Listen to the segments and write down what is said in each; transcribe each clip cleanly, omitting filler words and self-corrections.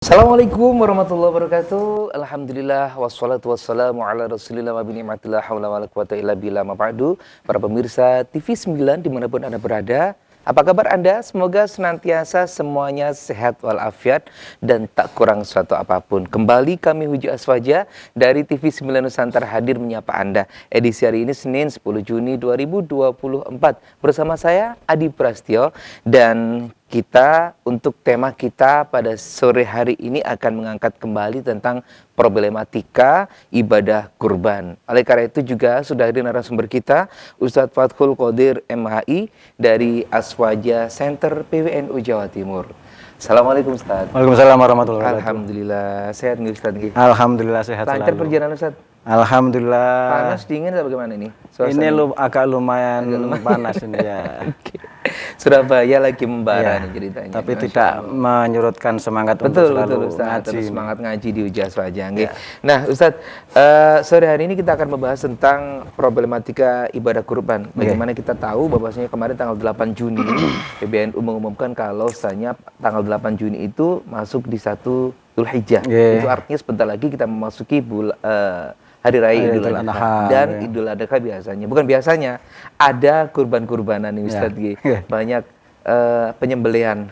Assalamualaikum warahmatullahi wabarakatuh. Alhamdulillah wassalatu wassalamu ala Rasulillah wa bini'matillah haula wala quwata illa billah ma ba'du. Para pemirsa TV 9 dimanapun Anda berada, apa kabar Anda? Semoga senantiasa semuanya sehat walafiat dan tak kurang suatu apapun. Kembali kami Huji Aswaja dari TV 9 Nusantara hadir menyapa Anda. Edisi hari ini Senin 10 Juni 2024. Bersama saya Adi Prastio, dan kita untuk tema kita pada sore hari ini akan mengangkat kembali tentang problematika ibadah kurban. Oleh karena itu juga sudah hadir narasumber kita Ustadz Fathul Qodir MHI dari Aswaja Center PWNU Jawa Timur. Assalamualaikum Ustadz. Waalaikumsalam warahmatullahi wabarakatuh. Alhamdulillah sehat nih Ustadz. Alhamdulillah sehat Lancar selalu. perjalanan Ustadz. Alhamdulillah. Panas dingin atau bagaimana ini? Ini agak lumayan panas ini ya. Oke. Surabaya lagi membara Ya, nih ceritanya. tapi tidak menyurutkan semangat Betul, untuk selalu betul Ustaz, ngaji. terus semangat ngaji di Huji Aswaja. Ya. Nah Ustadz, sore hari ini kita akan membahas tentang problematika ibadah kurban. Bagaimana kita tahu bahwasanya kemarin tanggal 8 Juni PBNU mengumumkan kalau misalnya tanggal 8 Juni itu masuk di 1 Dzulhijjah. Itu artinya sebentar lagi kita memasuki Hari Raya Idul Adha dan Idul Adha biasanya, bukan biasanya, ada kurban-kurbanan nih Ustadz, banyak penyembelihan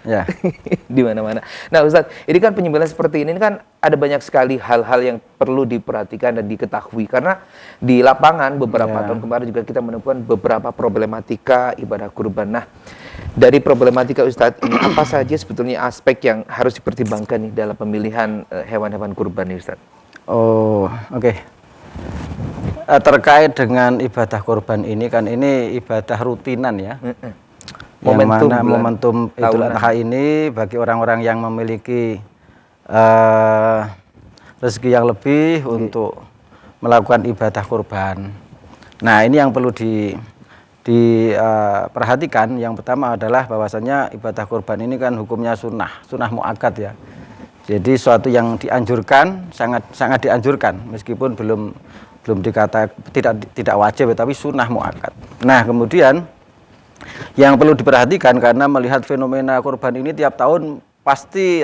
di mana-mana. Nah Ustadz, ini kan penyembelihan seperti ini kan ada banyak sekali hal-hal yang perlu diperhatikan dan diketahui, karena di lapangan beberapa tahun kemarin juga kita menemukan beberapa problematika ibadah kurban. Nah, dari problematika Ustadz ini apa saja sebetulnya aspek yang harus dipertimbangkan nih dalam pemilihan hewan-hewan kurban nih Ustadz? Oh, oke. Terkait dengan ibadah kurban ini kan ini ibadah rutinan ya. Momentum Idul Adha ini bagi orang-orang yang memiliki rezeki yang lebih untuk melakukan ibadah kurban. Nah, ini yang perlu diperhatikan. Yang pertama adalah bahwasanya ibadah kurban ini kan hukumnya sunnah muakkad ya. Jadi suatu yang dianjurkan, sangat dianjurkan, meskipun belum dikata tidak wajib, tapi sunnah muakkad. Nah, kemudian yang perlu diperhatikan, karena melihat fenomena kurban ini tiap tahun pasti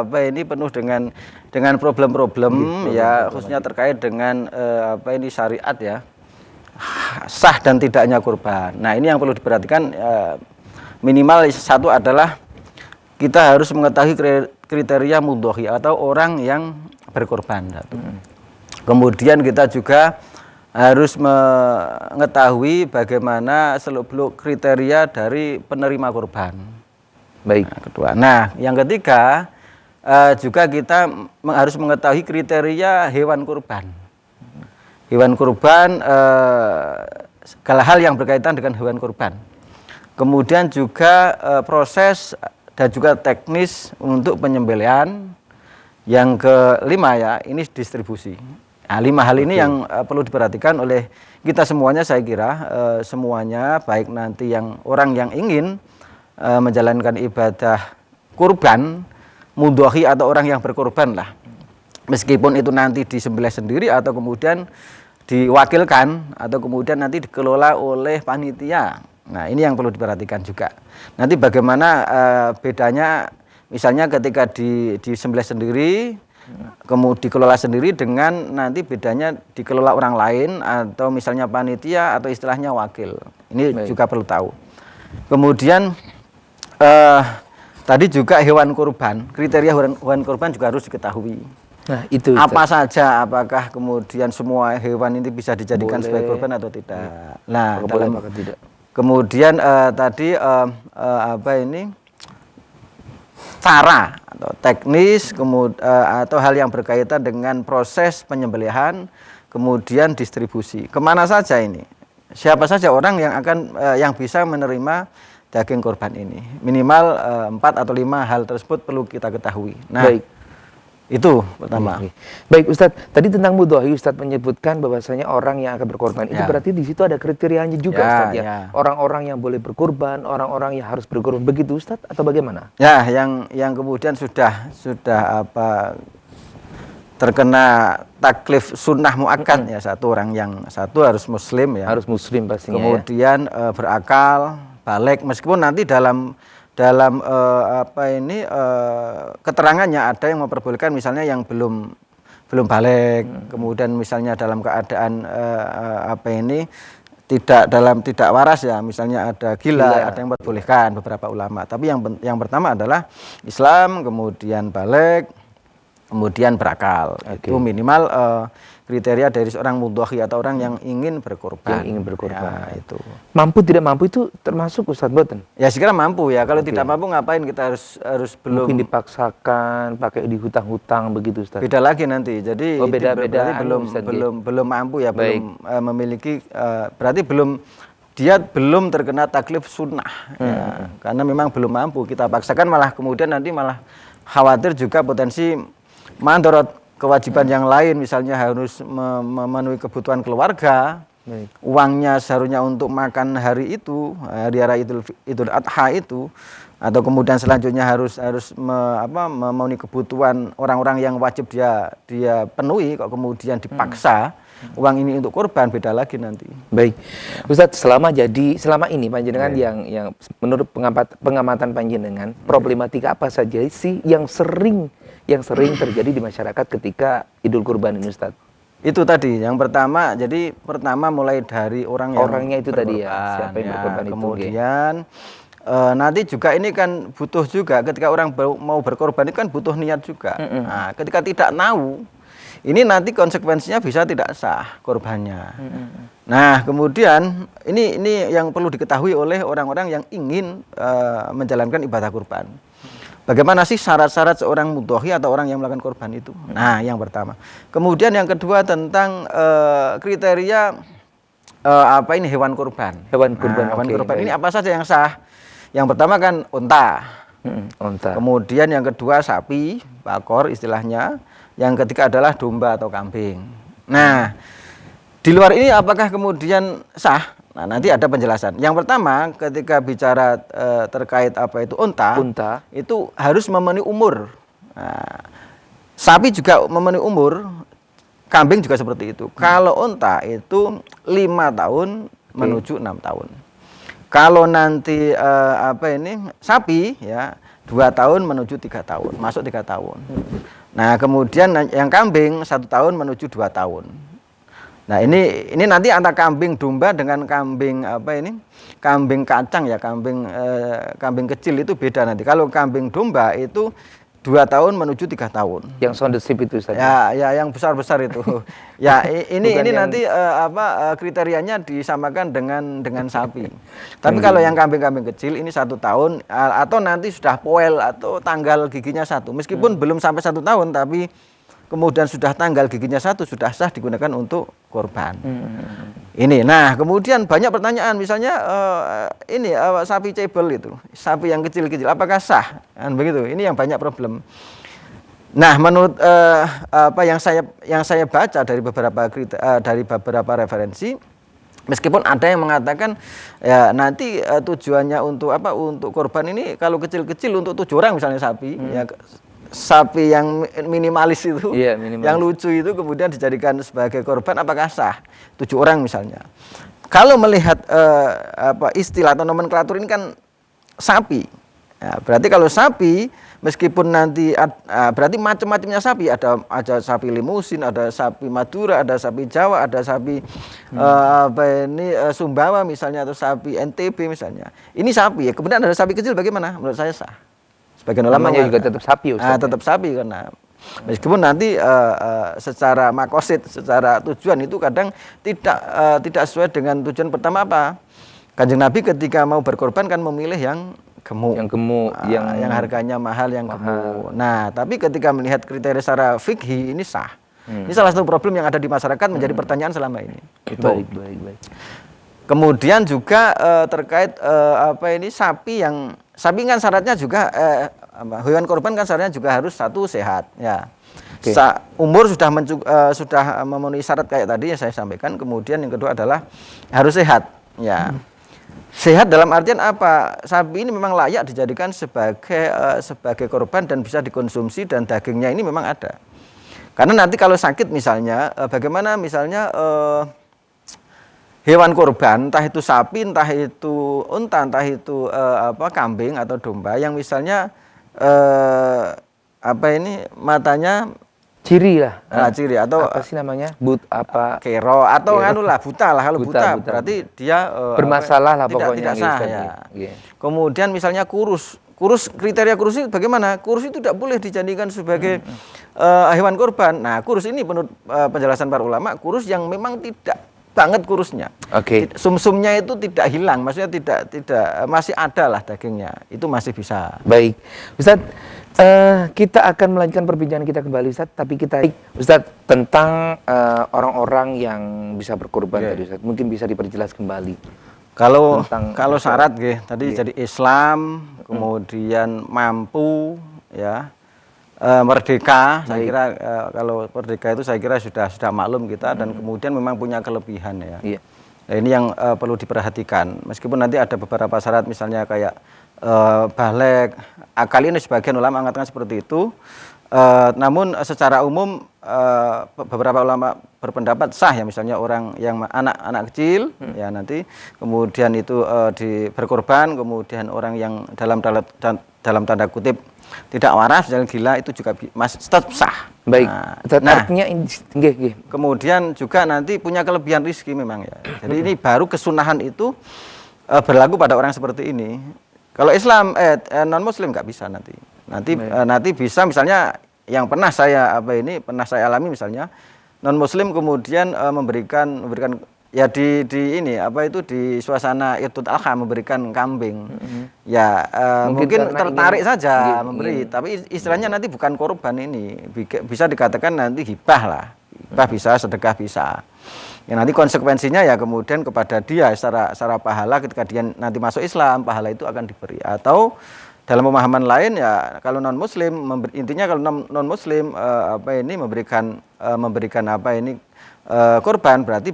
ini penuh dengan problem-problem ya, khususnya terkait dengan syariat ya, sah dan tidaknya kurban. Nah, ini yang perlu diperhatikan, minimal satu adalah kita harus mengetahui kriteria mudhohi atau orang yang berkorban. Kemudian kita juga harus mengetahui bagaimana seluk-beluk kriteria dari penerima kurban. Baik. Nah, kedua. Nah, yang ketiga juga kita harus mengetahui kriteria hewan kurban. Hewan kurban, segala hal yang berkaitan dengan hewan kurban. Kemudian juga proses dan juga teknis untuk penyembelihan. Yang kelima ya, ini distribusi. Nah, 5 hal ini yang perlu diperhatikan oleh kita semuanya, saya kira semuanya, baik nanti orang yang ingin menjalankan ibadah kurban, mudhohi atau orang yang berkorban lah. Meskipun itu nanti disembelih sendiri atau kemudian diwakilkan atau kemudian nanti dikelola oleh panitia. Nah, ini yang perlu diperhatikan juga. Nanti bagaimana bedanya, misalnya ketika disembelih sendiri, kemudian dikelola sendiri dengan nanti bedanya dikelola orang lain atau misalnya panitia atau istilahnya wakil. Ini juga perlu tahu. Kemudian tadi juga hewan kurban, kriteria hewan kurban juga harus diketahui. Nah, itu apa saja, apakah kemudian semua hewan ini bisa dijadikan sebagai kurban atau tidak. Nah, tidak. Kemudian tadi cara atau teknis, atau hal yang berkaitan dengan proses penyembelihan, kemudian distribusi. Kemana saja ini? Siapa saja orang yang bisa menerima daging kurban ini? Minimal 4 atau 5 hal tersebut perlu kita ketahui. Nah, baik. Itu pertama. Baik Ustadz, tadi tentang mudhohi Ustadz menyebutkan bahwasanya orang yang akan berkorban itu berarti di situ ada kriterianya juga Ustadz ya. Orang-orang yang boleh berkorban, orang-orang yang harus berkorban, begitu Ustadz atau bagaimana? Ya, yang kemudian sudah terkena taklif sunnah muakkad ya, satu harus muslim ya. Harus muslim pastinya. Kemudian berakal, balik, meskipun nanti dalam dalam keterangannya ada yang memperbolehkan misalnya yang belum balik, kemudian misalnya dalam keadaan tidak waras ya, misalnya ada gila, ada yang memperbolehkan beberapa ulama. Tapi yang pertama adalah Islam, kemudian balik, kemudian berakal. Itu minimal kriteria dari seorang mudhahi atau orang yang ingin berkorban. Yang ingin berkorban. Ya, itu. Mampu tidak mampu itu termasuk Ustadz Boten? Ya sekira mampu ya. Kalau tidak mampu ngapain kita harus belum. Mungkin dipaksakan, pakai dihutang-hutang begitu Ustadz. Beda lagi nanti. Jadi beda-beda belum mampu ya, belum memiliki berarti dia belum terkena taklif sunnah ya. Karena memang belum mampu. Kita paksakan malah kemudian nanti malah khawatir juga potensi mandorot kewajiban yang lain, misalnya harus memenuhi kebutuhan keluarga. Uangnya seharusnya untuk makan hari itu, hari raya Idul Adha itu, atau kemudian selanjutnya harus memenuhi kebutuhan orang-orang yang wajib dia penuhi, kok kemudian dipaksa uang ini untuk korban, beda lagi nanti. Baik, Ustadz, selama ini panjenengan yang menurut pengamatan panjenengan, problematika apa saja sih yang sering terjadi di masyarakat ketika Idul Kurban ini, Ustadz? Itu tadi, yang pertama, jadi pertama mulai dari orangnya itu tadi ya, siapa yang berkorban itu. Kemudian nanti juga ini kan butuh juga, ketika orang mau berkorban itu kan butuh niat juga. Nah, ketika tidak tahu, ini nanti konsekuensinya bisa tidak sah korbannya. Nah, kemudian ini yang perlu diketahui oleh orang-orang yang ingin menjalankan ibadah kurban. Bagaimana sih syarat-syarat seorang mudhahi atau orang yang melakukan korban itu? Nah, yang pertama. Kemudian yang kedua tentang kriteria hewan kurban. Hewan kurban. Hewan kurban ini apa saja yang sah? Yang pertama kan unta. Unta. Kemudian yang kedua sapi, bakor istilahnya. Yang ketiga adalah domba atau kambing. Nah, di luar ini apakah kemudian sah? Nah, nanti ada penjelasan. Yang pertama, ketika bicara terkait unta, itu harus memenuhi umur. Nah, sapi juga memenuhi umur, kambing juga seperti itu. Kalau unta itu 5 tahun menuju 6 tahun. Kalau nanti sapi ya 2 tahun menuju 3 tahun, masuk 3 tahun. Nah, kemudian yang kambing 1 tahun menuju 2 tahun. Nah, ini nanti antara kambing domba dengan kambing kambing kacang ya, kambing kecil itu beda nanti. Kalau kambing domba itu 2 tahun menuju 3 tahun. Yang sounded sheep itu saja. Ya, yang besar-besar itu. Ya, ini nanti kriterianya disamakan dengan sapi. Tapi kalau yang kambing-kambing kecil ini 1 tahun atau nanti sudah poel atau tanggal giginya 1. Meskipun belum sampai 1 tahun tapi kemudian sudah tanggal giginya 1 sudah sah digunakan untuk korban. Ini, nah kemudian banyak pertanyaan, misalnya sapi cebel itu, sapi yang kecil-kecil, apakah sah? Kan begitu. Ini yang banyak problem. Nah, menurut yang saya baca dari beberapa referensi, meskipun ada yang mengatakan ya nanti tujuannya untuk korban ini kalau kecil-kecil untuk 7 orang misalnya sapi, ya sapi yang minimalis itu, yang lucu itu kemudian dijadikan sebagai korban, apakah sah? 7 orang misalnya. Kalau melihat istilah atau nomenklatur ini kan sapi. Ya, berarti kalau sapi, meskipun nanti berarti macam-macamnya sapi, ada sapi limusin, ada sapi Madura, ada sapi Jawa, ada sapi Sumbawa misalnya, atau sapi NTB misalnya. Ini sapi ya. Kemudian ada sapi kecil, bagaimana? Menurut saya sah. Sebagian ulama juga tetap sapi, Ustaz. Tetap sapi karena meskipun nanti secara makosid, secara tujuan itu kadang tidak sesuai dengan tujuan pertama apa? Kanjeng Nabi ketika mau berkorban kan memilih yang gemuk. Yang harganya mahal, yang gemuk. Nah, tapi ketika melihat kriteria secara fikih ini sah. Ini salah satu problem yang ada di masyarakat menjadi pertanyaan selama ini. Baik. Kemudian juga terkait sapi kan syaratnya juga hewan korban kan syaratnya juga harus 1 sehat ya. Umur sudah memenuhi syarat kayak tadi yang saya sampaikan. Kemudian yang kedua adalah harus sehat ya. Sehat dalam artian apa? Sapi ini memang layak dijadikan sebagai korban dan bisa dikonsumsi, dan dagingnya ini memang ada. Karena nanti kalau sakit misalnya, bagaimana misalnya hewan kurban, entah itu sapi, entah itu unta, entah itu kambing atau domba yang misalnya matanya Ciri lah. ciri atau Apa sih namanya? kero atau Kero. anu lah buta lah, kalau buta, Buta. berarti dia bermasalah lah tidak pokoknya sah Ustaz, ya. Iya. Kemudian misalnya kurus, kriteria kurus itu bagaimana? Kurus itu tidak boleh dijadikan sebagai hewan kurban. Nah, kurus ini menurut penjelasan para ulama, kurus yang memang tidak banget kurusnya. Oke. Sumsumnya itu tidak hilang, maksudnya tidak masih ada lah dagingnya. Itu masih bisa. Baik, Ustadz, kita akan melanjutkan perbincangan kita kembali, Ustadz. Tapi Ustadz, tentang orang-orang yang bisa berkorban tadi, Ustadz. Mungkin bisa diperjelas kembali. Kalau Tentang syarat tadi jadi Islam, kemudian mampu, ya, merdeka. Saya kira kalau merdeka itu saya kira sudah maklum kita, dan kemudian memang punya kelebihan ya. Iya. Nah, ini yang perlu diperhatikan. Meskipun nanti ada beberapa syarat, misalnya kayak baligh, akal, ini sebagian ulama mengatakan seperti itu. Namun secara umum beberapa ulama berpendapat sah ya, misalnya orang yang anak kecil ya nanti kemudian itu berkorban, kemudian orang yang dalam tanda kutip tidak waras, jalan gila, itu juga tetap sah. Baik. Nah, Artinya nggih. kemudian juga nanti punya kelebihan rizki memang ya. Jadi ini baru kesunahan itu berlaku pada orang seperti ini. Kalau Islam non Muslim nggak bisa nanti. Nanti bisa misalnya yang pernah saya alami, misalnya non Muslim kemudian memberikan ya di suasana Idul Adha memberikan kambing. Ya mungkin tertarik saja memberi, tapi istilahnya nanti bukan korban, ini bisa dikatakan nanti hibah lah. Hibah bisa, sedekah bisa. Ya nanti konsekuensinya ya kemudian kepada dia secara pahala, ketika dia nanti masuk Islam, pahala itu akan diberi. Atau dalam pemahaman lain ya, kalau non Muslim intinya kalau non Muslim memberikan korban, berarti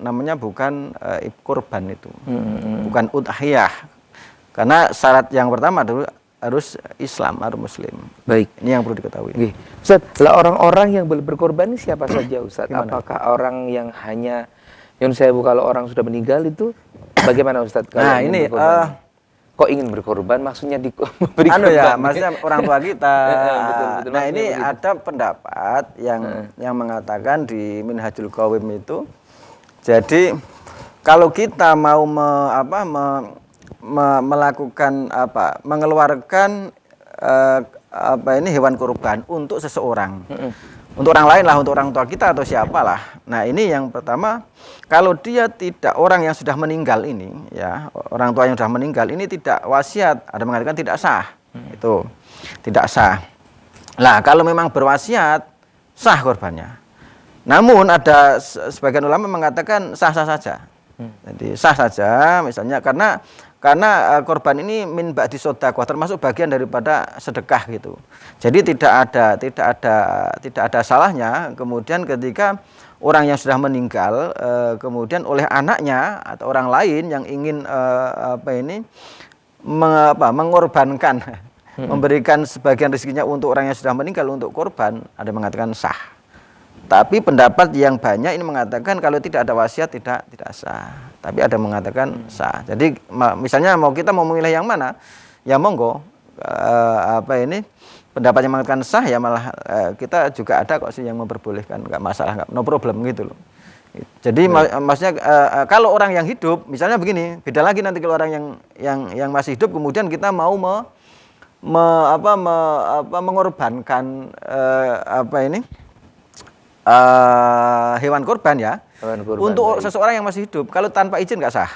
namanya bukan korban itu. Bukan udhiyah. Karena syarat yang pertama dulu harus Islam, harus Muslim. Baik. Ini yang perlu diketahui. Oke. Ustaz, lah orang-orang yang boleh berkorban ini siapa saja, Ustaz? Apakah orang yang hanya kalau orang sudah meninggal itu bagaimana, Ustaz? Nah, ini kok ingin berkorban, maksudnya memberi korban? Ya, maksudnya orang tua kita. Betul, nah, ini ada pendapat yang mengatakan di Minhajul Qawim itu. Jadi kalau kita mau mengeluarkan hewan kurban untuk seseorang, untuk orang lain lah, untuk orang tua kita atau siapalah. Nah, ini yang pertama, kalau dia tidak, orang yang sudah meninggal ini ya, orang tua yang sudah meninggal ini tidak wasiat, ada mengatakan tidak sah. Itu tidak sah. Nah, kalau memang berwasiat sah korbannya. Namun ada sebagian ulama mengatakan sah-sah saja. Jadi sah saja, misalnya karena korban ini min ba'di shadaqah, termasuk bagian daripada sedekah gitu. Jadi tidak ada salahnya kemudian ketika orang yang sudah meninggal kemudian oleh anaknya atau orang lain yang ingin mengorbankan, memberikan sebagian rezekinya untuk orang yang sudah meninggal untuk korban, ada mengatakan sah. Tapi pendapat yang banyak ini mengatakan kalau tidak ada wasiat tidak sah. Tapi ada mengatakan sah. Jadi misalnya kita mau memilih yang mana, ya monggo. Pendapat yang mengatakan sah ya malah kita juga ada kok sih yang memperbolehkan, nggak masalah, no problem gitu loh. Jadi maksudnya kalau orang yang hidup, misalnya begini, beda lagi nanti kalau orang yang masih hidup kemudian kita mau mengorbankan hewan kurban ya, untuk seseorang yang masih hidup, kalau tanpa izin nggak sah.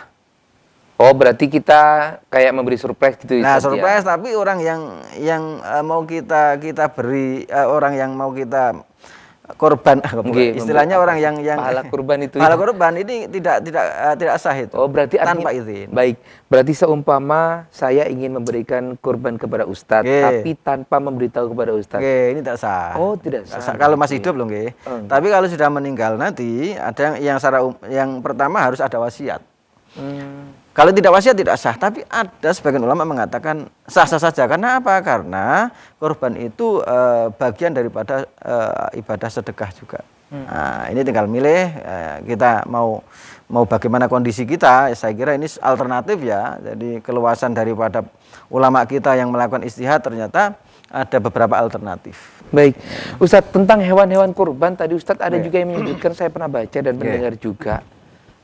Oh, berarti kita kayak memberi surprise gitu. Nah, surprise ya? Tapi orang yang mau kita beri, orang yang mau kita korban, istilahnya orang yang pahala kurban itu. Pahala kurban ini tidak sah itu. Oh, berarti tanpa izin. Baik, berarti seumpama saya ingin memberikan kurban kepada Ustadz, tapi tanpa memberitahu kepada Ustadz. Ini tidak sah. Oh, tidak sah. Kalau masih hidup loh, Tapi kalau sudah meninggal nanti ada yang pertama harus ada wasiat. Kalau tidak wasiat tidak sah, tapi ada sebagian ulama mengatakan sah-sah saja. Karena apa? Karena korban itu bagian daripada ibadah sedekah juga. Nah, ini tinggal milih kita mau bagaimana kondisi kita. Saya kira ini alternatif ya. Jadi keluasan daripada ulama kita yang melakukan istihad ternyata ada beberapa alternatif. Baik, Ustadz, tentang hewan-hewan kurban tadi Ustadz ada juga yang menyebutkan, saya pernah baca dan mendengar juga,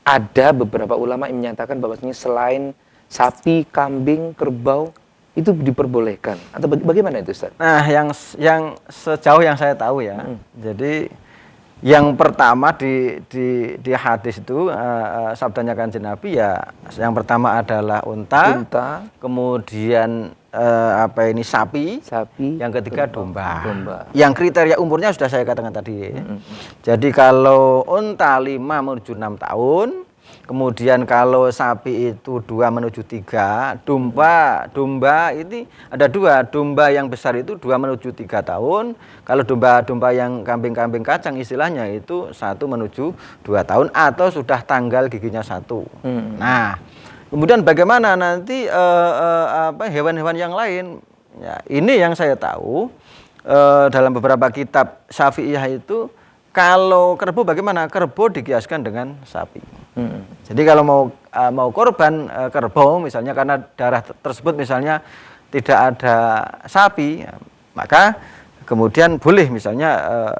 ada beberapa ulama yang menyatakan bahwasanya selain sapi, kambing, kerbau itu diperbolehkan, atau bagaimana itu Ustadz? Nah, yang sejauh yang saya tahu ya, jadi yang pertama di hadis itu sabdanya Kanjeng Nabi ya, yang pertama adalah unta. Kemudian sapi, yang ketiga domba. Yang kriteria umurnya sudah saya katakan tadi. Jadi kalau unta 5 menuju 6 tahun, kemudian kalau sapi itu 2 menuju 3, domba ini ada 2, domba yang besar itu 2 menuju 3 tahun, kalau domba yang kambing-kambing kacang istilahnya itu 1 menuju 2 tahun atau sudah tanggal giginya 1. Nah, kemudian bagaimana nanti hewan-hewan yang lain? Ya, ini yang saya tahu dalam beberapa kitab Syafi'iyah itu, kalau kerbau bagaimana? Kerbau dikiaskan dengan sapi. Jadi kalau mau korban kerbau misalnya karena darah tersebut misalnya tidak ada sapi, ya, maka kemudian boleh misalnya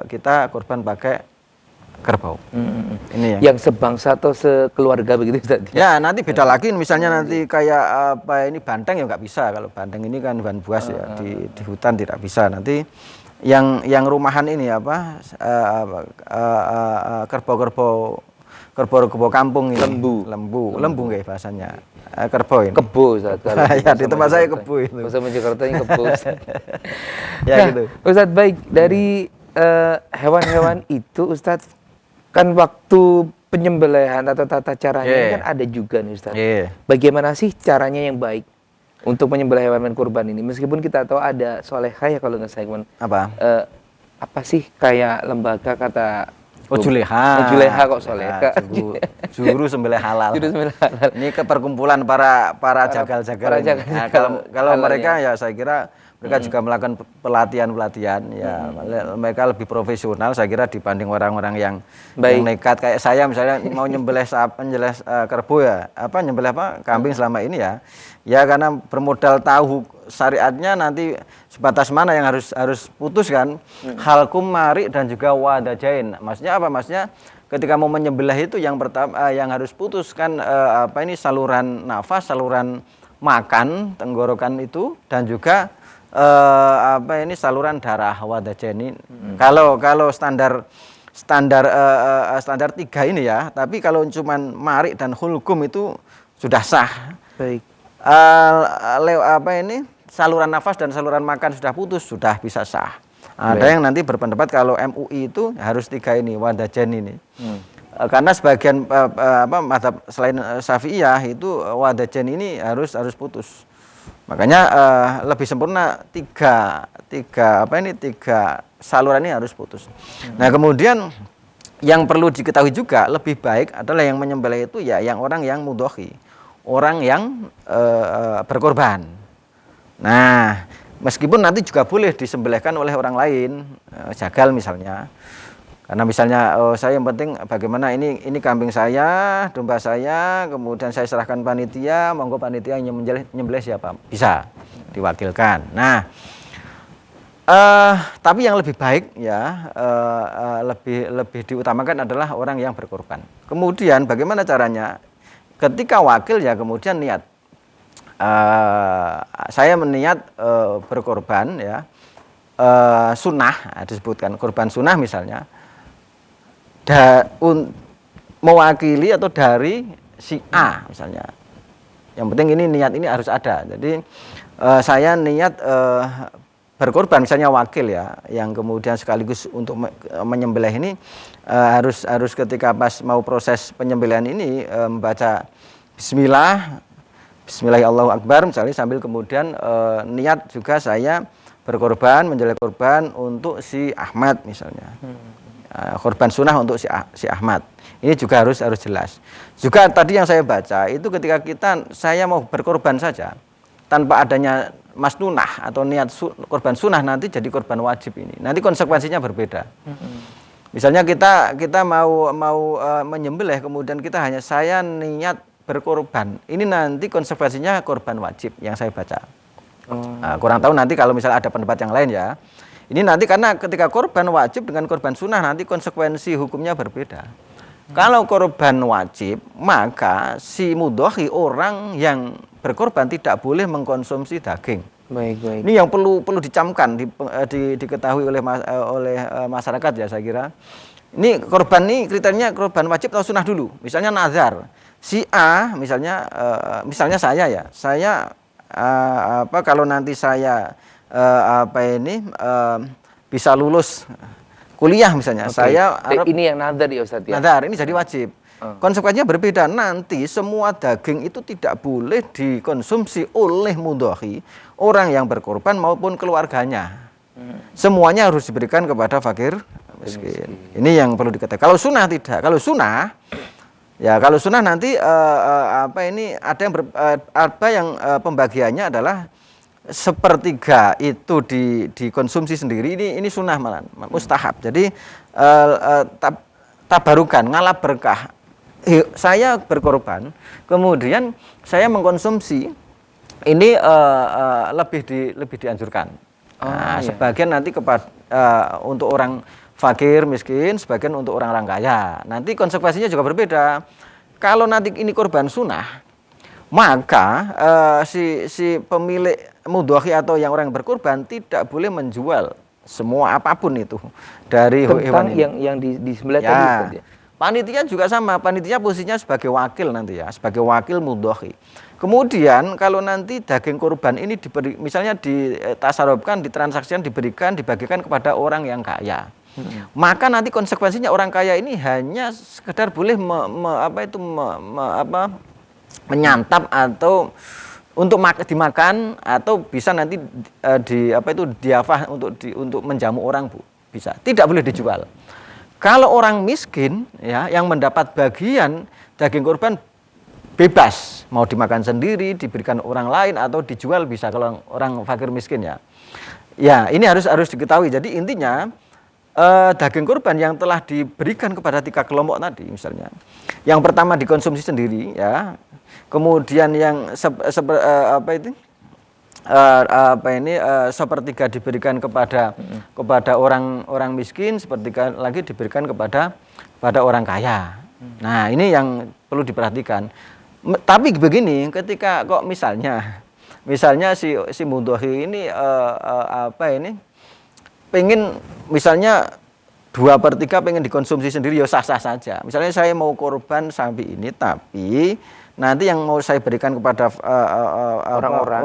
kita korban pakai kerbau. Ini yang sebangsa atau sekeluarga begitu Ustaz? Ya, nanti beda lagi misalnya nanti kayak ini banteng ya nggak bisa. Kalau banteng ini kan hewan buas ya, di hutan tidak bisa. Nanti yang rumahan ini kerbau kampung ini. Lembu nggih bahasanya. Kerbau ini. Kebo Ustaz. Ya, di tempat saya kebo itu. Bahasa Mojokertonya kebo. Ya gitu. Ustaz, baik, dari hewan-hewan itu Ustaz, kan waktu penyembelihan atau tata caranya ini kan ada juga nih Ustaz. Bagaimana sih caranya yang baik untuk menyembelih hewan kurban ini? Meskipun kita tahu ada solehah ya kalau nggak saya apa sih kayak lembaga kata Juleha kok solehah. Juru sembelih halal. Ini keperkumpulan para jagal-jagal. Nah, kalau mereka ya saya kira mereka juga melakukan pelatihan ya, mereka lebih profesional saya kira dibanding orang-orang yang nekat kayak saya misalnya mau nyembelih kerbau ya, nyembelih kambing selama ini ya karena bermodal tahu syariatnya nanti sebatas mana yang harus putus kan, halkum mari dan juga wadajain. Maksudnya apa? Maksudnya ketika mau menyembelih itu yang pertama yang harus putus kan saluran nafas, saluran makan, tenggorokan itu, dan juga saluran darah wadajain. Kalau standar 3 ini ya, tapi kalau cuman mari dan hulkum itu sudah sah. Baik. Saluran nafas dan saluran makan sudah putus, sudah bisa sah. Ada yang nanti berpendapat kalau MUI itu harus 3 ini, wadajain ini. Karena sebagian mazhab selain Syafi'iyah itu wadajain ini harus putus. Makanya lebih sempurna 3 saluran ini harus putus. Nah, kemudian yang perlu diketahui juga lebih baik adalah yang menyembelih itu ya yang orang yang mudhohi, orang yang berkorban. Nah, meskipun nanti juga boleh disembelihkan oleh orang lain, jagal misalnya. Karena misalnya saya yang penting bagaimana ini kambing saya, domba saya, kemudian saya serahkan panitia, monggo panitia yang nyembelih siapa? Bisa diwakilkan. Nah, tapi yang lebih baik ya lebih diutamakan adalah orang yang berkorban. Kemudian bagaimana caranya? Ketika wakil ya kemudian niat. Saya meniat berkorban ya, sunnah disebutkan korban sunnah misalnya. Mewakili atau dari si A misalnya. Yang penting ini niat ini harus ada. Jadi saya niat berkorban misalnya wakil ya, yang kemudian sekaligus untuk menyembelih ini harus ketika pas mau proses penyembelihan ini membaca Bismillahirrahmanirrahim misalnya, sambil kemudian niat juga saya berkorban menjadi korban untuk si Ahmad misalnya. Korban sunnah untuk si Ahmad. Ini juga harus jelas. Juga tadi yang saya baca itu ketika saya mau berkorban saja tanpa adanya masnunah atau niat korban sunnah nanti jadi korban wajib ini. Nanti konsekuensinya berbeda. Misalnya kita mau menyembelih, kemudian kita hanya saya niat berkorban. Ini nanti konsekuensinya korban wajib yang saya baca. Nah, kurang tahu nanti kalau misalnya ada pendapat yang lain ya. Ini nanti karena ketika korban wajib dengan korban sunnah nanti konsekuensi hukumnya berbeda. Kalau korban wajib, maka si mudhohi orang yang berkorban tidak boleh mengkonsumsi daging. Baik. Ini yang perlu dicamkan, diketahui oleh masyarakat ya saya kira. Ini korban ini kriterianya korban wajib atau sunnah dulu. Misalnya nazar, si A misalnya saya ya, kalau nanti saya bisa lulus kuliah misalnya, saya ini yang nazar ya Ustaz ya. Nazar ini jadi wajib. Konsekuensinya berbeda. Nanti semua daging itu tidak boleh dikonsumsi oleh mudhohi, orang yang berkorban maupun keluarganya. Semuanya harus diberikan kepada fakir miskin. Ini yang perlu diketahui. Kalau sunnah tidak. Kalau sunnah nanti ada yang pembagiannya adalah sepertiga itu dikonsumsi sendiri. Ini sunnah malah mustahab. Jadi tabarukan, ngalap berkah. Saya berkorban, kemudian saya mengkonsumsi, ini lebih dianjurkan. Sebagian nanti untuk orang fakir miskin, sebagian untuk orang kaya. Nanti konsekuensinya juga berbeda. Kalau nanti ini korban sunnah, maka si pemilik mudhohi atau yang orang berkorban tidak boleh menjual semua apapun itu dari hewan ini. yang disembelih tadi Ustaz ya. Panitia juga sama, panitia posisinya sebagai wakil nanti ya, sebagai wakil mudhohi. Kemudian kalau nanti daging kurban ini misalnya ditasarufkan, ditransaksikan, dibagikan kepada orang yang kaya. Maka nanti konsekuensinya orang kaya ini hanya sekedar boleh menyantap atau untuk dimakan, atau bisa nanti diafah untuk menjamu orang, Bu. Bisa. Tidak boleh dijual. Kalau orang miskin ya yang mendapat bagian daging kurban bebas, mau dimakan sendiri, diberikan orang lain atau dijual bisa kalau orang fakir miskin ya. Ya, ini harus diketahui. Jadi intinya daging kurban yang telah diberikan kepada 3 kelompok tadi misalnya. Yang pertama dikonsumsi sendiri ya. Kemudian yang sepertiga diberikan kepada orang miskin, sepertiga lagi diberikan kepada orang kaya. Nah, ini yang perlu diperhatikan. Tapi begini, ketika kok misalnya si mudhohi ini pengen misalnya 2/3 pengen dikonsumsi sendiri, ya sah-sah saja. Misalnya saya mau korban sapi ini, tapi nanti yang mau saya berikan kepada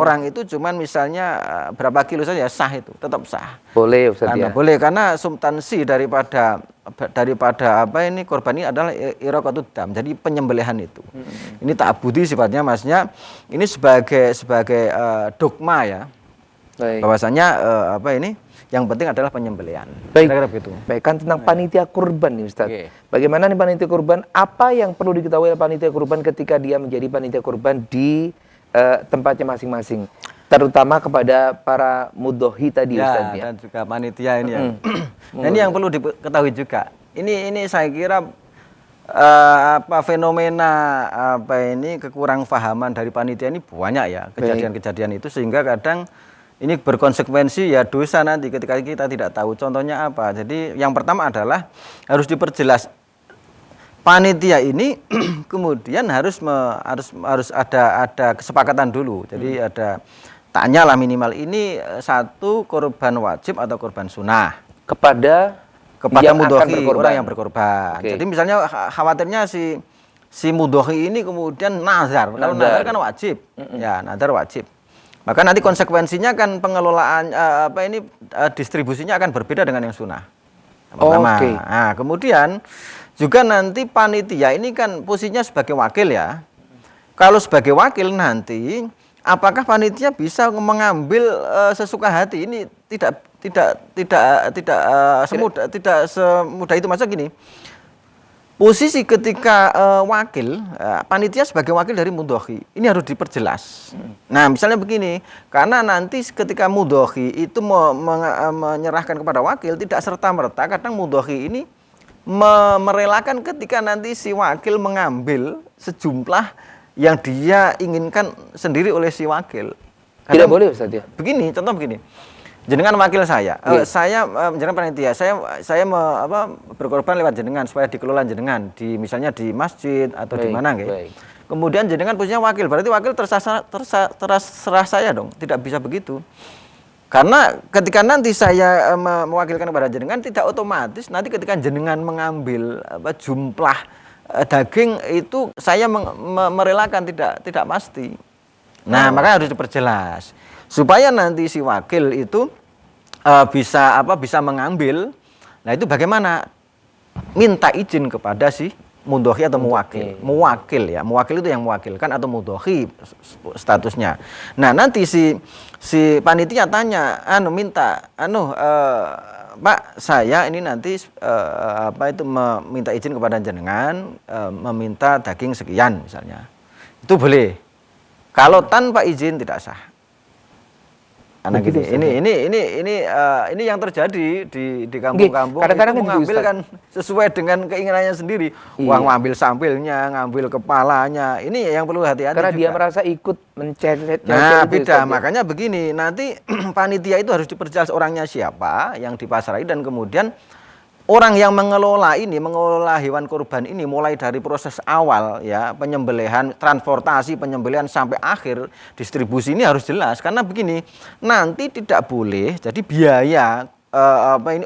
orang itu cuman misalnya berapa kilo saja, sah, itu tetap sah. Boleh Ustaz ya. Boleh, karena substansi daripada korban ini adalah iraqatud dam, jadi penyembelihan itu. Ini ta'abudi sifatnya, maksudnya ini sebagai dogma ya. Baik. Bahwasanya yang penting adalah penyembelihan. Baik. Kira-kira begitu. Baik, kan tentang panitia kurban nih Ustaz. Oke. Bagaimana nih panitia kurban? Apa yang perlu diketahui oleh panitia kurban ketika dia menjadi panitia kurban di tempatnya masing-masing? Terutama kepada para mudhohi tadi Ustaz ya. Dan juga panitia ini ya. Nah, ini yang perlu diketahui juga. Ini saya kira fenomena kekurang fahaman dari panitia ini banyak ya, kejadian-kejadian itu, sehingga kadang ini berkonsekuensi ya dosa nanti ketika kita tidak tahu. Contohnya apa? Jadi yang pertama adalah harus diperjelas panitia ini kemudian harus ada kesepakatan dulu. Jadi ada tanyalah minimal ini satu korban wajib atau korban sunnah kepada mudhohi, orang yang berkorban. Jadi misalnya khawatirnya si mudhohi ini kemudian nazar. Kalau nazar kan wajib. Ya, nazar wajib. Maka nanti konsekuensinya kan pengelolaan distribusinya akan berbeda dengan yang sunnah. Pertama. Nah, kemudian juga nanti panitia ini kan posisinya sebagai wakil ya. Kalau sebagai wakil nanti apakah panitia bisa mengambil sesuka hati? Ini tidak semudah itu. Masa gini. Posisi ketika panitia sebagai wakil dari mudhohi ini harus diperjelas. Nah, misalnya begini, karena nanti ketika mudhohi itu menyerahkan kepada wakil, tidak serta merta kadang mudhohi ini merelakan ketika nanti si wakil mengambil sejumlah yang dia inginkan sendiri oleh si wakil. Tidak boleh Ustaz ya? Begini, contoh begini. Jenengan wakil saya, saya jenengan panitia, saya berkorban lewat jenengan supaya dikelola jenengan di misalnya di masjid atau di mana gitu. Kemudian jenengan punya wakil, berarti wakil terserah saya dong, tidak bisa begitu. Karena ketika nanti saya mewakilkan kepada jenengan, tidak otomatis nanti ketika jenengan mengambil jumlah daging itu saya merelakan, tidak pasti. Nah, makanya harus diperjelas supaya nanti si wakil itu bisa mengambil. Nah, itu bagaimana? Minta izin kepada si mudhohi atau muwakil. Muwakil itu yang mewakilkan atau mudhohi statusnya. Nah, nanti si panitia tanya, Pak, saya ini nanti meminta izin kepada jenengan, meminta daging sekian misalnya. Itu boleh. Kalau tanpa izin tidak sah. Karena gini, ini yang terjadi di kampung-kampung. Kadang-kadang itu mengambil kan sesuai dengan keinginannya sendiri. Uang ngambil sampilnya, ngambil kepalanya. Ini yang perlu hati-hati. Karena juga. dia merasa ikut mencet. Nah, beda. Makanya begini, nanti panitia itu harus diperjelas orangnya siapa yang dipasarai, dan kemudian orang yang mengelola hewan kurban ini mulai dari proses awal ya, penyembelihan, transportasi, penyembelihan sampai akhir distribusi ini harus jelas. Karena begini, nanti tidak boleh jadi biaya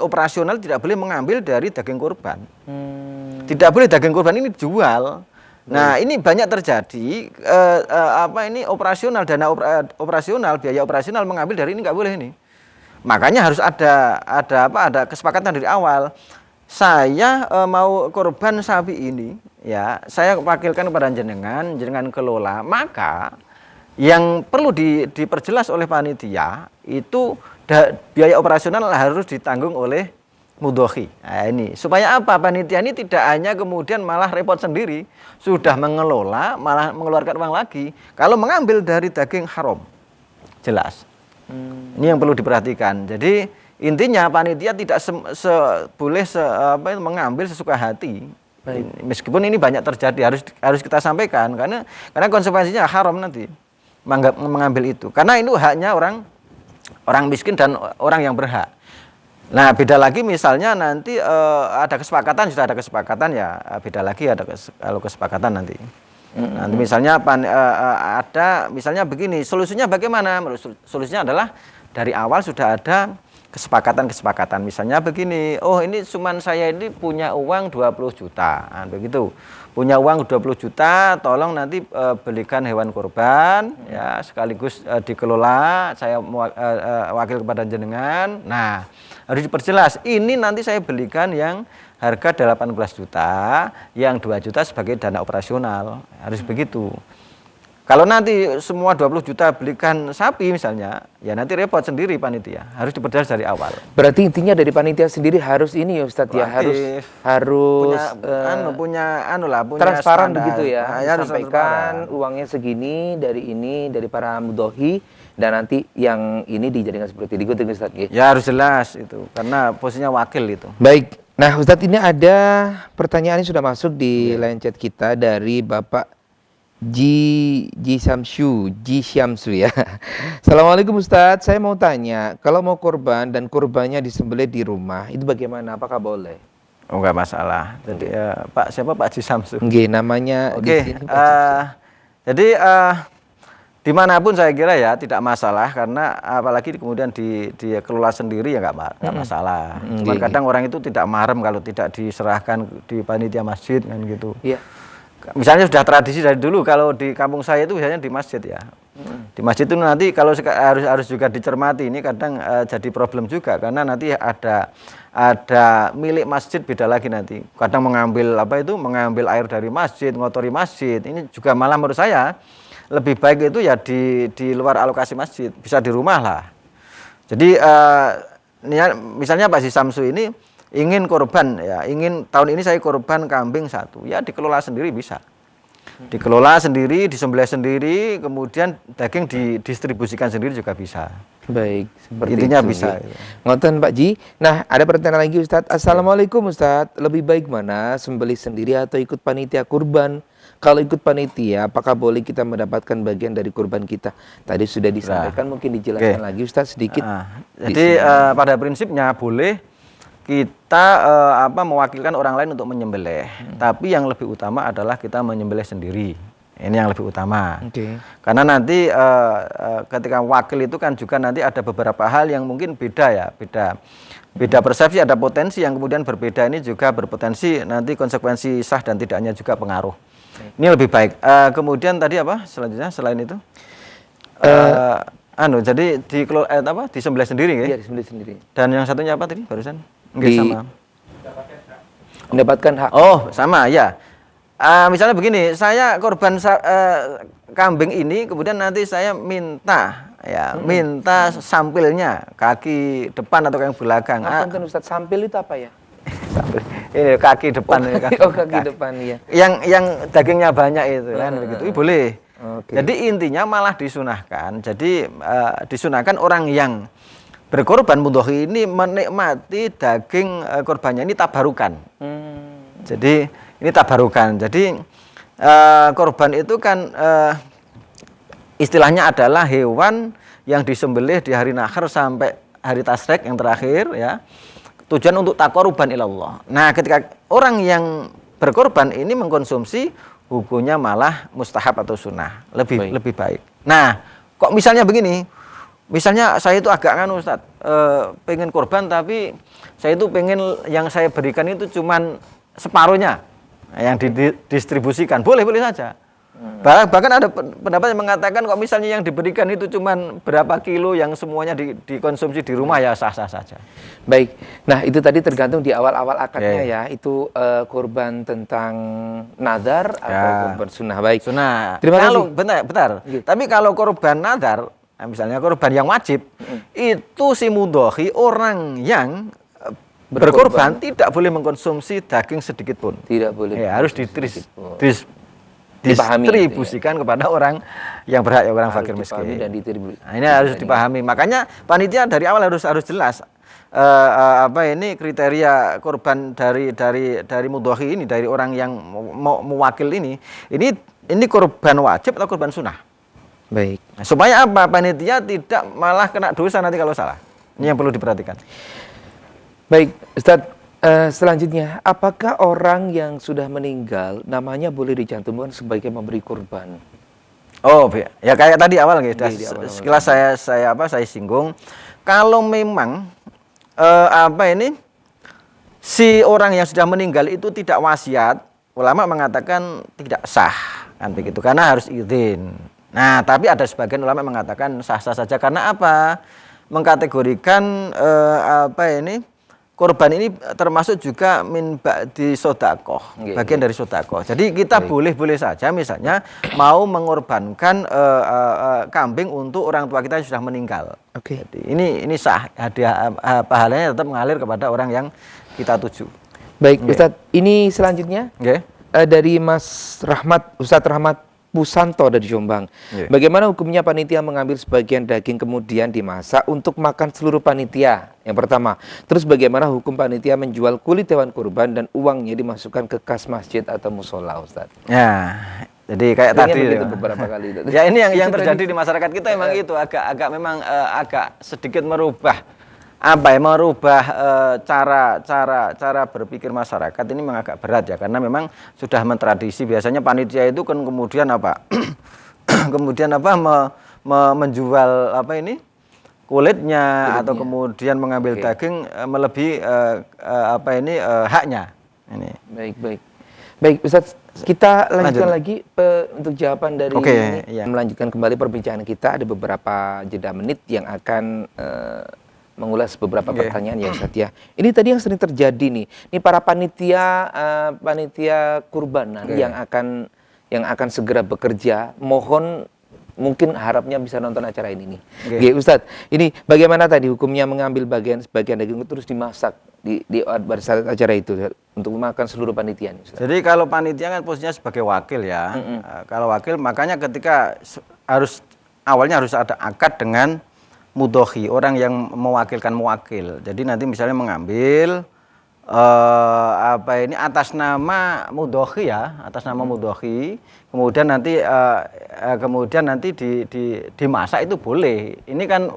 operasional tidak boleh mengambil dari daging kurban. Tidak boleh daging kurban ini dijual. Nah, ini banyak terjadi operasional, dana operasional, biaya operasional mengambil dari ini nggak boleh ini. Makanya harus ada kesepakatan dari awal. Saya mau kurban sapi ini, ya, saya wakilkan kepada jenengan kelola. Maka yang perlu diperjelas oleh panitia itu biaya operasional harus ditanggung oleh mudhohi. Nah, ini supaya apa? Panitia ini tidak hanya kemudian malah repot sendiri, sudah mengelola malah mengeluarkan uang lagi. Kalau mengambil dari daging haram, jelas. Ini yang perlu diperhatikan. Jadi intinya panitia tidak boleh mengambil sesuka hati. Meskipun ini banyak terjadi, harus kita sampaikan karena konsekuensinya haram nanti mengambil itu. Karena itu haknya orang miskin dan orang yang berhak. Nah, beda lagi misalnya nanti ada kesepakatan, sudah ada kesepakatan ya, beda lagi kalau kesepakatan nanti. Nanti misalnya misalnya begini, solusinya bagaimana? Solusinya adalah dari awal sudah ada kesepakatan. Misalnya begini, oh ini cuman saya ini punya uang 20 juta, nah, begitu. Punya uang 20 juta, tolong nanti belikan hewan kurban, ya sekaligus dikelola, saya wakil kepada jenengan. Nah, harus diperjelas, ini nanti saya belikan yang harga 18 juta, yang 2 juta sebagai dana operasional, harus begitu. Kalau nanti semua 20 juta belikan sapi misalnya, ya nanti repot sendiri panitia. Harus diperjelas dari awal. Berarti intinya dari panitia sendiri harus ini ya Ustadz ya, harus punya transparan standar. Begitu ya. Harus sampaikan uangnya segini dari para mudhohi, dan nanti yang ini dijadikan seperti itu Ustadz. Ya harus jelas itu, karena posisinya wakil itu. Baik. Nah Ustadz, ini ada pertanyaan yang sudah masuk di line chat kita dari Bapak Ji Syamsu ya. Assalamualaikum Ustadz, saya mau tanya, kalau mau kurban dan kurbannya disembelih di rumah, itu bagaimana? Apakah boleh? Oh, enggak masalah. Jadi Pak Ji Syamsu. Nggih, namanya di sini Pak Ji Syamsu. Jadi dimanapun saya kira ya tidak masalah, karena apalagi kemudian dikelola sendiri ya nggak masalah. Cuman kadang orang itu tidak marem kalau tidak diserahkan di panitia masjid kan gitu. Iya. Misalnya sudah tradisi dari dulu, kalau di kampung saya itu biasanya di masjid ya. Di masjid itu nanti kalau harus juga dicermati, ini kadang jadi problem juga, karena nanti ada milik masjid beda lagi nanti. Kadang mengambil air dari masjid, ngotori masjid. Ini juga malah menurut saya lebih baik itu ya di luar alokasi masjid, bisa di rumah lah. Jadi misalnya Pak Ji Syamsu ini ingin korban ya, tahun ini saya korban kambing 1, ya dikelola sendiri bisa. Dikelola sendiri, disembelih sendiri, kemudian daging didistribusikan sendiri juga bisa. Baik, seperti Intinya itu. bisa. Nggih. Ngoten Pak Ji. Nah, ada pertanyaan lagi Ustadz. Assalamualaikum Ustadz. Lebih baik mana, sembelih sendiri atau ikut panitia kurban? Kalau ikut panitia, apakah boleh kita mendapatkan bagian dari kurban kita? Tadi sudah disampaikan, mungkin dijelaskan Oke. lagi Ustadz sedikit. di Jadi sini. pada prinsipnya boleh kita mewakilkan orang lain untuk menyembelih. Tapi yang lebih utama adalah kita menyembelih sendiri. Ini yang lebih utama. Oke. Karena nanti ketika wakil itu kan juga nanti ada beberapa hal yang mungkin beda ya, beda persepsi, ada potensi yang kemudian berbeda, ini juga berpotensi nanti konsekuensi sah dan tidaknya juga pengaruh. Ini lebih baik. Kemudian tadi apa selanjutnya selain itu? Jadi disembelih sendiri ya? Iya, disembelih sendiri. Dan yang satunya apa tadi barusan? Sama. Mendapatkan hak. Oh, sama ya. Misalnya begini, saya korban kambing ini, kemudian nanti saya minta sampilnya kaki depan atau yang belakang. Apa Ustadz, sampil itu apa ya? Sampil. Ini kaki depan. Kaki depan ya. Yang dagingnya banyak itu kan begitu. Ini boleh. Okay. Jadi intinya malah disunahkan. Jadi disunahkan orang yang berkorban mudhohi ini menikmati daging korbannya ini tabarukan. Jadi ini tabarukan. Jadi korban itu kan istilahnya adalah hewan yang disembelih di hari nahar sampai hari tasrek yang terakhir ya. Tujuan untuk taqarruban ilallah. Nah, ketika orang yang berkorban ini mengkonsumsi, hukumnya malah mustahab atau sunnah. Lebih baik. Nah, kok misalnya begini? Misalnya saya itu agak Ustadz, pengen korban tapi saya itu pengen yang saya berikan itu cuman separuhnya yang didistribusikan, boleh saja. Bahkan ada pendapat yang mengatakan kok misalnya yang diberikan itu cuman berapa kilo yang semuanya dikonsumsi di rumah ya sah-sah saja. Baik, nah itu tadi tergantung di awal-awal akadnya ya, itu kurban tentang nadar atau kurban sunnah. Baik. Sunnah. Terima kasih. Bentar. Tapi kalau kurban nadar, misalnya kurban yang wajib, itu si mudhohi orang yang berkorban tidak boleh mengkonsumsi daging sedikit pun. Tidak boleh. Ya, harus distribusikan kepada orang yang berhak, orang fakir miskin. Dan nah, ini harus dipahami. Makanya panitia dari awal harus jelas kriteria korban dari mudhohi ini, dari orang yang mau mewakil ini korban wajib atau korban sunnah. Baik. Nah, supaya apa? Panitia tidak malah kena dosa nanti kalau salah. Ini yang perlu diperhatikan. Baik, Ustadz, selanjutnya, apakah orang yang sudah meninggal namanya boleh dicantumkan sebagai memberi kurban? Oh, ya kayak tadi awal sekilas saya singgung, kalau memang si orang yang sudah meninggal itu tidak wasiat, ulama mengatakan tidak sah, kan begitu, karena harus izin. Nah, tapi ada sebagian ulama mengatakan sah-sah saja, karena apa? Mengkategorikan korban ini termasuk juga min ba'di sodakoh, bagian dari sodakoh. Jadi kita boleh saja misalnya mau mengorbankan kambing untuk orang tua kita yang sudah meninggal. Jadi ini sah, hadiah pahalanya tetap mengalir kepada orang yang kita tuju. Baik, Ustadz, ini selanjutnya dari Mas Rahmat, Ustadz Rahmat Pusanto dari Jombang. Bagaimana hukumnya panitia mengambil sebagian daging kemudian dimasak untuk makan seluruh panitia? Yang pertama. Terus bagaimana hukum panitia menjual kulit hewan kurban dan uangnya dimasukkan ke kas masjid atau musola, Ustadz? Ya, jadi kayak tadi beberapa kali. Ya, ini yang terjadi di masyarakat kita memang itu agak sedikit merubah cara berpikir masyarakat ini memang agak berat ya, karena memang sudah mentradisi. Biasanya panitia itu kan kemudian menjual kulitnya atau kemudian mengambil daging melebihi haknya. Ini. Baik, Ustadz, kita lanjutkan lagi untuk jawaban dari ini. Melanjutkan kembali perbincangan kita, ada beberapa jeda menit yang akan mengulas beberapa pertanyaan ya Ustadz ya. Ini tadi yang sering terjadi nih. Ini para panitia kurbanan yang akan segera bekerja, mohon mungkin harapnya bisa nonton acara ini nih. Ustadz, ini bagaimana tadi hukumnya mengambil sebagian daging itu terus dimasak di saat acara itu untuk memakan seluruh panitia nih, Ustadz? Jadi kalau panitia kan posisinya sebagai wakil ya. Kalau wakil makanya ketika awalnya harus ada akad dengan mudhohi, orang yang mewakilkan mewakil. Jadi nanti misalnya mengambil atas nama mudhohi ya, atas nama mudhohi, kemudian nanti dimasak itu boleh. Ini kan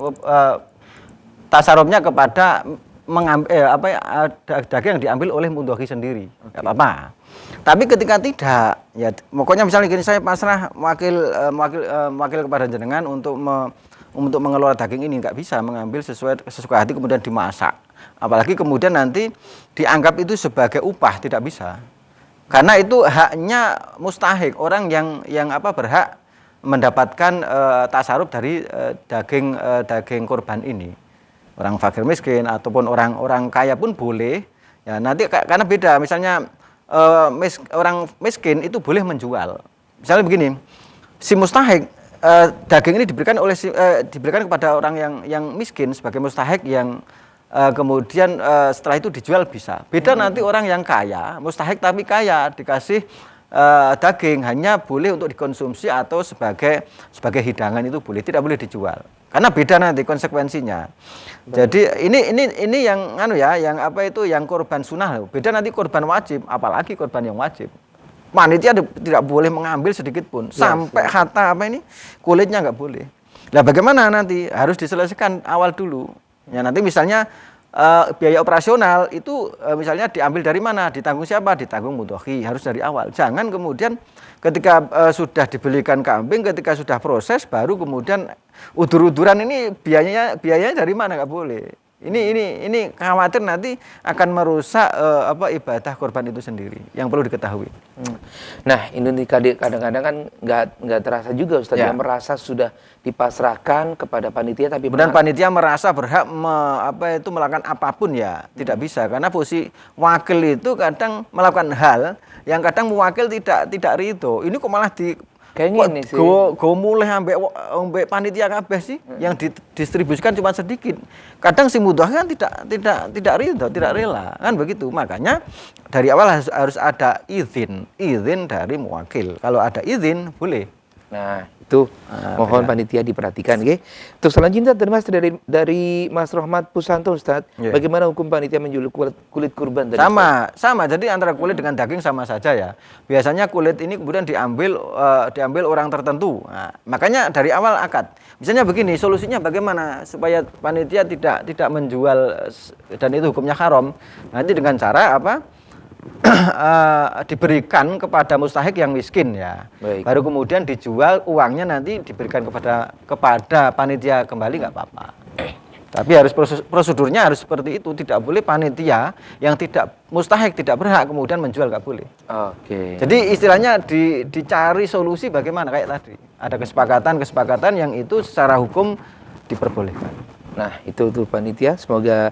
tasarufnya kepada mengambil daging yang diambil oleh mudhohi sendiri, nggak apa-apa. Tapi ketika tidak, ya pokoknya misalnya gini, saya pasrah wakil kepada jenengan untuk mengelola daging ini, nggak bisa mengambil sesuka hati kemudian dimasak. Apalagi kemudian nanti dianggap itu sebagai upah, tidak bisa. Karena itu haknya mustahik, orang yang berhak mendapatkan tasaruf dari daging kurban ini. Orang fakir miskin ataupun orang kaya pun boleh. Ya nanti karena beda, misalnya orang miskin itu boleh menjual. Misalnya begini, si mustahik daging ini diberikan kepada orang yang miskin sebagai mustahik yang kemudian setelah itu dijual bisa. Beda nanti orang yang kaya, mustahik tapi kaya, dikasih daging hanya boleh untuk dikonsumsi atau sebagai hidangan, itu boleh, tidak boleh dijual. Karena beda nanti konsekuensinya. Jadi ini yang korban sunnah. Beda nanti korban wajib, apalagi korban yang wajib. Panitia tidak boleh mengambil sedikit pun, sampai hatta kulitnya nggak boleh. Nah bagaimana nanti? Harus diselesaikan awal dulu. Ya nanti misalnya biaya operasional itu misalnya diambil dari mana? Ditanggung siapa? Ditanggung mudhohi, harus dari awal. Jangan kemudian ketika sudah dibelikan kambing, ketika sudah proses baru kemudian udur-uduran ini biayanya dari mana? Nggak boleh. Ini khawatir nanti akan merusak ibadah korban itu sendiri, yang perlu diketahui. Nah, ini kadang-kadang kan nggak terasa juga Ustaz, yang merasa sudah dipasrahkan kepada panitia, tapi kemudian panitia merasa berhak melakukan apapun, ya tidak bisa, karena posisi wakil itu kadang melakukan hal yang kadang mewakil tidak ridho. Ini kok malah kayaknya ini sih go mulai ambek panitia kabeh sih, yang didistribusikan cuma sedikit. Kadang si mudhohi kan tidak ridho, tidak rela, kan begitu. Makanya dari awal harus ada izin dari mewakil. Kalau ada izin boleh. Nah, itu mohon panitia diperhatikan, nggih. Terus selanjutnya dari Mas Rohmat Pusanto, Ustaz. Bagaimana hukum panitia menjual kulit kurban tadi? Sama. Jadi antara kulit dengan daging sama saja ya. Biasanya kulit ini kemudian diambil orang tertentu. Nah, makanya dari awal akad. Misalnya begini, solusinya bagaimana supaya panitia tidak menjual dan itu hukumnya haram. Nanti dengan cara diberikan kepada mustahik yang miskin ya. Baik. Baru kemudian dijual, uangnya nanti diberikan kepada panitia kembali, nggak apa-apa. Tapi harus prosedurnya harus seperti itu, tidak boleh panitia yang tidak mustahik, tidak berhak kemudian menjual, nggak boleh. Oke. Jadi istilahnya dicari solusi bagaimana, kayak tadi ada kesepakatan yang itu secara hukum diperbolehkan. Nah itu tuh panitia, semoga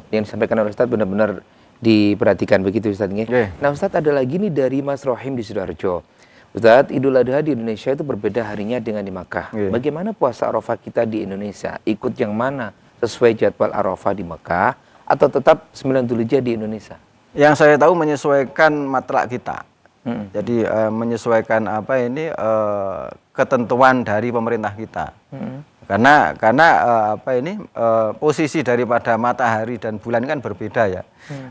yang disampaikan oleh Ustadz benar-benar diperhatikan begitu Ustadz. Nah Ustadz, ada lagi nih dari Mas Rohim di Sidoarjo. Ustadz, Idul Adha di Indonesia itu berbeda harinya dengan di Makkah. Bagaimana puasa Arafah kita di Indonesia? Ikut yang mana? Sesuai jadwal Arafah di Makkah atau tetap 9 Dzulhijjah di Indonesia? Yang saya tahu menyesuaikan matlak kita. Jadi menyesuaikan ketentuan dari pemerintah kita. Karena posisi daripada matahari dan bulan kan berbeda ya,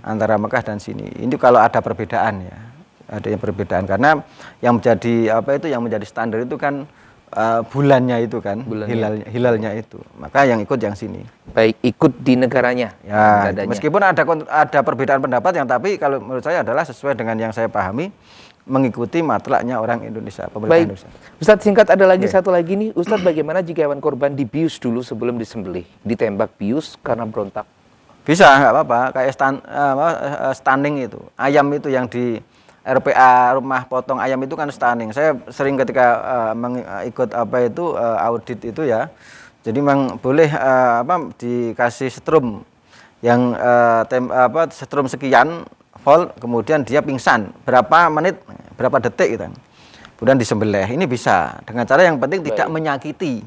antara Mekah dan sini. Ini kalau ada perbedaan ya, ada yang perbedaan, karena yang menjadi standar itu kan bulannya itu kan, hilalnya itu. Maka yang ikut yang sini. Baik, ikut di negaranya. Ya, meskipun ada perbedaan pendapat, yang tapi kalau menurut saya adalah sesuai dengan yang saya pahami, mengikuti matlaknya orang Indonesia, pemerintah Indonesia. Ustadz, singkat ada lagi satu lagi nih. Ustadz, bagaimana jika hewan korban dibius dulu sebelum disembelih? Ditembak bius karena berontak? Bisa, nggak apa-apa. Kayak stunning itu. Ayam itu yang di RPA, rumah potong ayam itu kan stunning. Saya sering ketika ikut audit itu ya. Jadi memang boleh dikasih setrum yang setrum sekian volt, kemudian dia pingsan berapa menit, berapa detik gitu. Kemudian disembelih. Ini bisa dengan cara yang penting tidak menyakiti.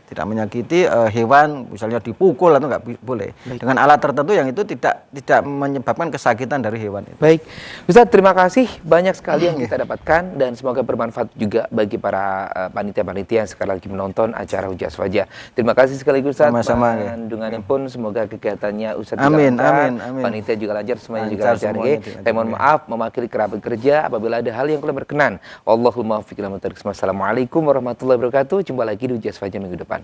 tidak menyakiti hewan, misalnya dipukul atau nggak boleh. Dengan alat tertentu yang itu tidak menyebabkan kesakitan dari hewan itu. Baik, Ustadz, terima kasih banyak sekali yang kita dapatkan dan semoga bermanfaat juga bagi para panitia-panitia yang sekali lagi menonton acara Hujah Wajah. Terima kasih sekali Ustadz. Sama-sama. Dengan pun semoga kegiatannya Ustadz Amin, juga lancar, amin. panitia juga lancar, semuanya juga Lancar lancar. semuanya, Saya mohon maaf mewakili kerabat kerja apabila ada hal yang kurang berkenan. Allahumma muwaffiq ila ma tariq. Wassalamualaikum warahmatullahi wabarakatuh. Jumpa lagi di Hujah Wajah minggu depan.